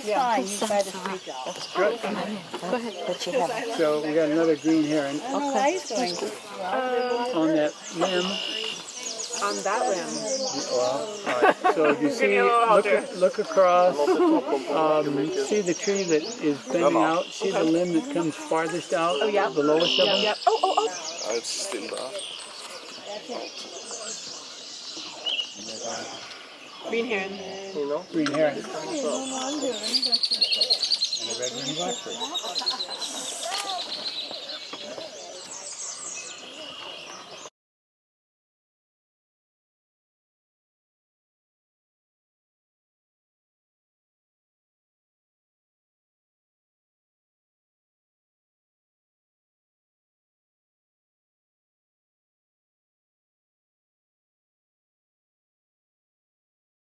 fine. You try to freak out. Good. Go ahead. What you have? So we got another green heron I don't know why he's going. on that limb. On that limb. Well, all right. So if you see, look across, see the tree that is bending out, see the limb that comes farthest out, the lowest of them? Yep. Oh. Het is stil daar. Green heron. You know? Green heron. And a red-winged blackbird.